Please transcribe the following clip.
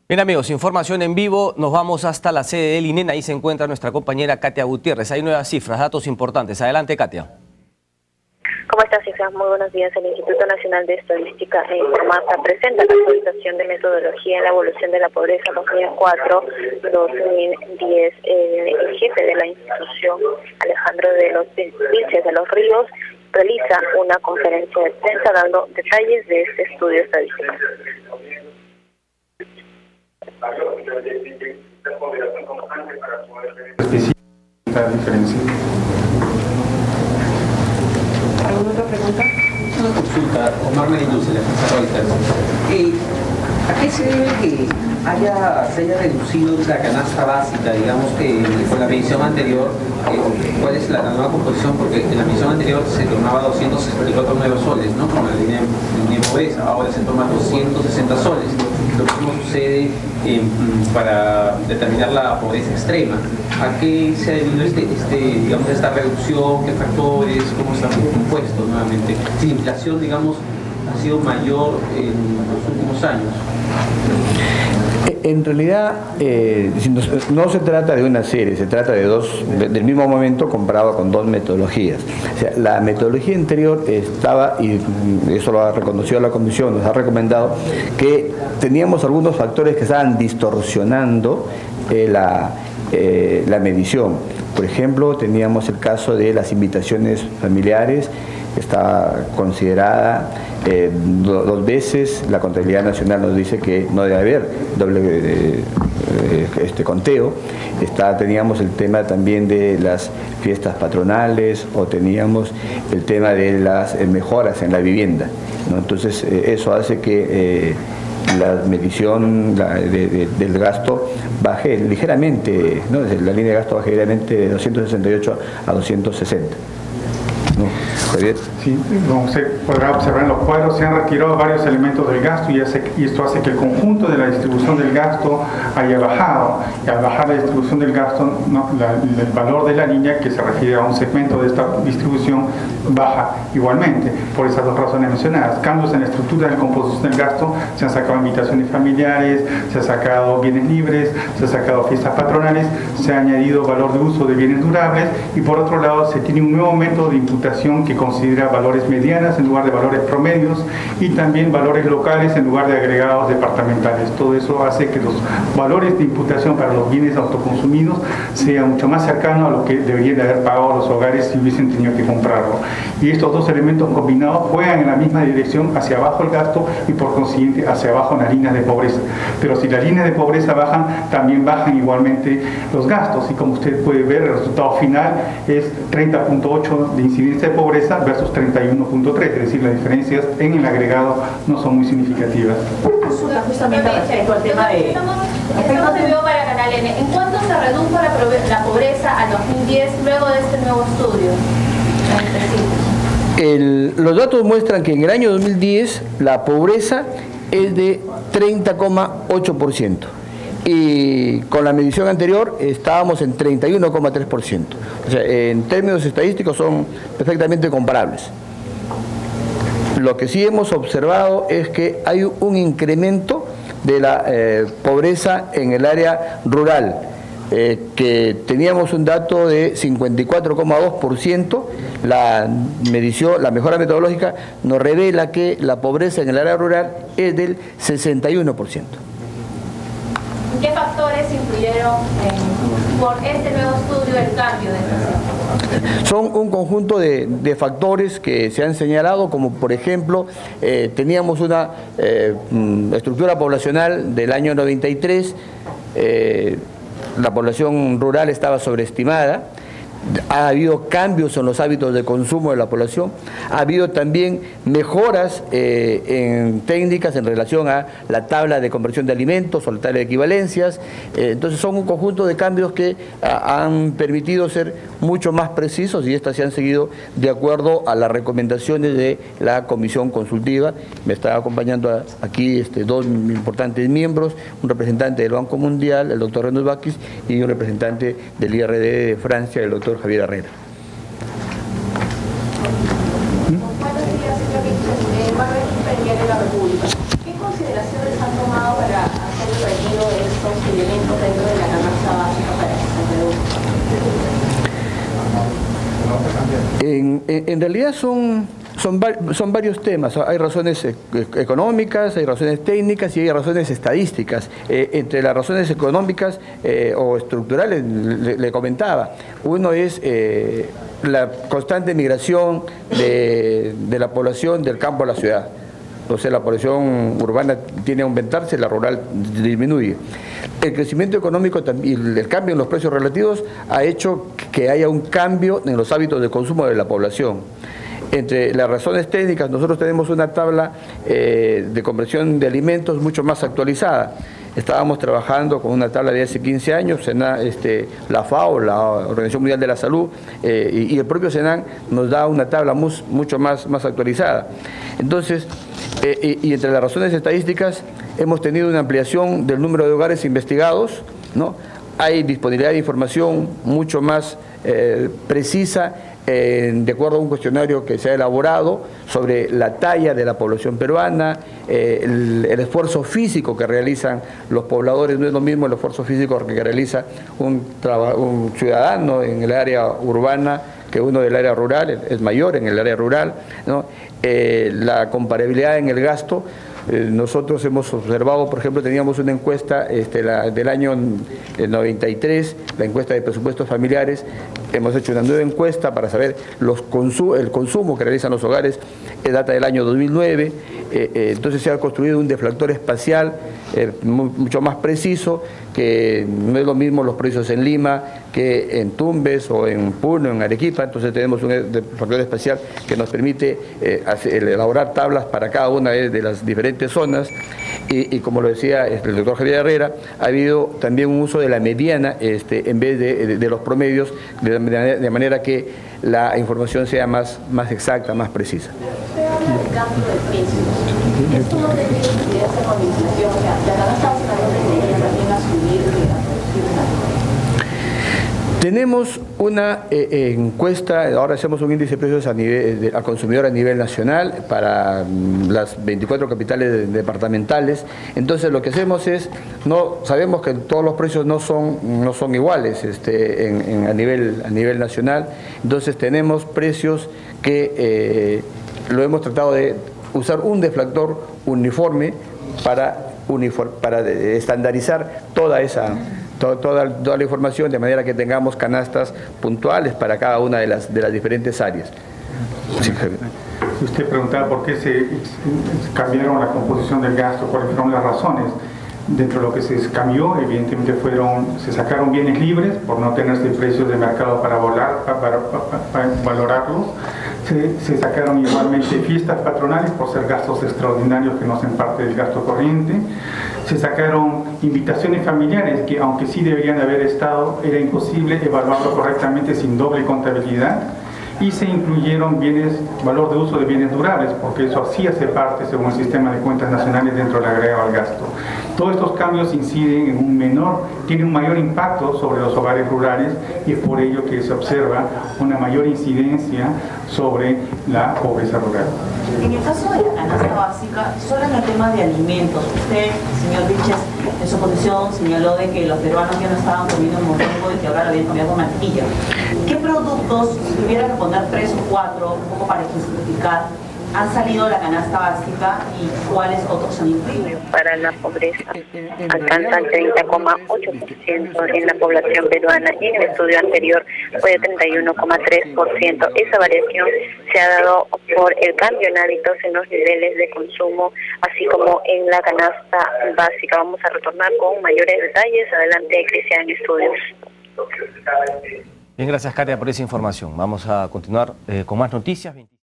Bien amigos, información en vivo, nos vamos hasta la sede del INEN, ahí se encuentra nuestra compañera Katia Gutiérrez. Hay nuevas cifras, datos importantes. Adelante, Katia. ¿Cómo estás, Cifras? Muy buenos días. El Instituto Nacional de Estadística e Informática presenta la actualización de metodología en la evolución de la pobreza 2004-2010. El jefe de la institución, Alejandro de los Vilches de los Ríos, realiza una conferencia de prensa dando detalles de este estudio estadístico. ¿Alguna otra pregunta? Una consulta, Omar Medelluz, la agencia Reuters. ¿A qué se debe que se haya reducido la canasta básica, digamos, con la medición anterior? ¿Cuál es la nueva composición? Porque en la medición anterior se tomaba 264 nuevos soles, ¿no? Con la línea de pobreza, ahora se toma 260 soles. Lo mismo sucede para determinar la pobreza extrema. ¿A qué se ha debido digamos, esta reducción? ¿Qué factores? ¿Cómo está compuesto nuevamente? Si la inflación, digamos, ha sido mayor en los últimos años. En realidad no se trata de una serie, se trata del mismo momento comparado con dos metodologías. O sea, la metodología anterior estaba, y eso lo ha reconocido la Comisión, nos ha recomendado que teníamos algunos factores que estaban distorsionando la medición. Por ejemplo, teníamos el caso de las invitaciones familiares, está considerada dos veces. La Contabilidad Nacional nos dice que no debe haber doble conteo. Teníamos el tema también de las fiestas patronales, o teníamos el tema de las mejoras en la vivienda, ¿no? Entonces eso hace que la medición del gasto baje ligeramente, ¿no? La línea de gasto baje ligeramente de 268 a 260. ¿No? Javier. Sí, como se podrá observar en los cuadros, se han retirado varios elementos del gasto y esto hace que el conjunto de la distribución del gasto haya bajado. Y al bajar la distribución del gasto, el valor de la línea, que se refiere a un segmento de esta distribución, baja igualmente, por esas dos razones mencionadas. Cambios en la estructura de la composición del gasto, se han sacado invitaciones familiares, se han sacado bienes libres, se han sacado fiestas patronales, se ha añadido valor de uso de bienes durables, y por otro lado se tiene un nuevo método de imputación que considera valores medianas en lugar de valores promedios, y también valores locales en lugar de agregados departamentales. Todo eso hace que los valores de imputación para los bienes autoconsumidos sean mucho más cercanos a lo que deberían de haber pagado los hogares si hubiesen tenido que comprarlo. Y estos dos elementos combinados juegan en la misma dirección, hacia abajo el gasto y por consiguiente hacia abajo las líneas de pobreza. Pero si las líneas de pobreza bajan, también bajan igualmente los gastos, y como usted puede ver, el resultado final es 30.8 de incidencia de pobreza versus 31.3, es decir, las diferencias en el agregado no son muy significativas. Justamente respecto al tema de... Estamos en vivo para Canal N. ¿En cuánto se redujo la pobreza al 2010 luego de este nuevo estudio? Los datos muestran que en el año 2010 la pobreza es de 30,8%. Y con la medición anterior estábamos en 31,3%. O sea, en términos estadísticos son perfectamente comparables. Lo que sí hemos observado es que hay un incremento de la pobreza en el área rural, que teníamos un dato de 54,2%. La mejora metodológica nos revela que la pobreza en el área rural es del 61%. ¿Qué factores influyeron por este nuevo estudio el cambio de esta? Son un conjunto de factores que se han señalado, como por ejemplo, teníamos una estructura poblacional del año 93, la población rural estaba sobreestimada. Ha habido cambios en los hábitos de consumo de la población, ha habido también mejoras en técnicas en relación a la tabla de conversión de alimentos o la tabla de equivalencias. Entonces son un conjunto de cambios que han permitido ser mucho más precisos, y estas se han seguido de acuerdo a las recomendaciones de la Comisión Consultiva. Me está acompañando aquí dos importantes miembros, un representante del Banco Mundial, el doctor Renaud Bakis, y un representante del IRD de Francia, el doctor Javier Herrera. Buenos días, señor Vilches. ¿Qué consideraciones han tomado para hacer el retiro elementos dentro de la canasta básica para que se reduzca? En realidad son varios temas. Hay razones económicas, hay razones técnicas y hay razones estadísticas. Entre las razones económicas o estructurales, le comentaba, uno es la constante migración de la población del campo a la ciudad. Entonces la población urbana tiene a aumentarse, la rural disminuye. El crecimiento económico y el cambio en los precios relativos ha hecho que haya un cambio en los hábitos de consumo de la población. Entre las razones técnicas, nosotros tenemos una tabla de conversión de alimentos mucho más actualizada. Estábamos trabajando con una tabla de hace 15 años, la FAO, la Organización Mundial de la Salud, y el propio Senan nos da una tabla mucho más actualizada. Entonces, y entre las razones estadísticas, hemos tenido una ampliación del número de hogares investigados, ¿no? Hay disponibilidad de información mucho más precisa, de acuerdo a un cuestionario que se ha elaborado sobre la talla de la población peruana, el esfuerzo físico que realizan los pobladores. No es lo mismo el esfuerzo físico que realiza un ciudadano en el área urbana que uno del área rural, es mayor en el área rural, ¿no? La comparabilidad en el gasto. Nosotros hemos observado, por ejemplo, teníamos una encuesta del año 93, la encuesta de presupuestos familiares. Hemos hecho una nueva encuesta para saber el consumo que realizan los hogares, data del año 2009. Entonces se ha construido un deflactor espacial mucho más preciso, que no es lo mismo los precios en Lima que en Tumbes o en Puno, en Arequipa. Entonces tenemos un deflactor espacial que nos permite elaborar tablas para cada una de las diferentes zonas. Y como lo decía el doctor Javier Herrera, ha habido también un uso de la mediana en vez de los promedios, de manera que la información sea más exacta, más precisa. Usted habla del cambio de precios. ¿Esto no tendría incidencia con la inflación? O sea, la canasta básica no tendría también a subir de la producción. Tenemos una encuesta, ahora hacemos un índice de precios al consumidor a nivel nacional para las 24 capitales departamentales. Entonces lo que hacemos es, sabemos que todos los precios no son iguales a nivel nacional. Entonces tenemos precios que lo hemos tratado de usar un deflactor uniforme para estandarizar toda la información, de manera que tengamos canastas puntuales para cada una de las diferentes áreas. Sí, usted preguntaba por qué se cambiaron la composición del gasto, cuáles fueron las razones. Dentro de lo que se cambió, evidentemente se sacaron bienes libres por no tenerse precios de mercado para valorarlos. Se sacaron igualmente fiestas patronales por ser gastos extraordinarios que no hacen parte del gasto corriente. Se sacaron invitaciones familiares que, aunque sí deberían haber estado, era imposible evaluarlo correctamente sin doble contabilidad. Y se incluyeron valor de uso de bienes durables, porque eso sí hace parte, según el sistema de cuentas nacionales, dentro del agregado al gasto. Todos estos cambios inciden tienen un mayor impacto sobre los hogares rurales, y es por ello que se observa una mayor incidencia sobre la pobreza rural. En el caso de la canasta básica, solo en el tema de alimentos, usted, señor Vilches, en su posición señaló de que los peruanos ya no estaban comiendo morongo y que ahora lo habían comido con mantequilla. ¿Qué productos, si tuviera que poner 3 o 4, un poco para ejemplificar, han salido de la canasta básica y cuáles otros han incluido? Para la pobreza alcanza el 30,8% en la población peruana, y en el estudio anterior fue de 31,3%. Esa variación se ha dado por el cambio en hábitos en los niveles de consumo, así como en la canasta básica. Vamos a retornar con mayores detalles. Adelante, Cristian Estudios. Bien, gracias, Katia, por esa información. Vamos a continuar con más noticias.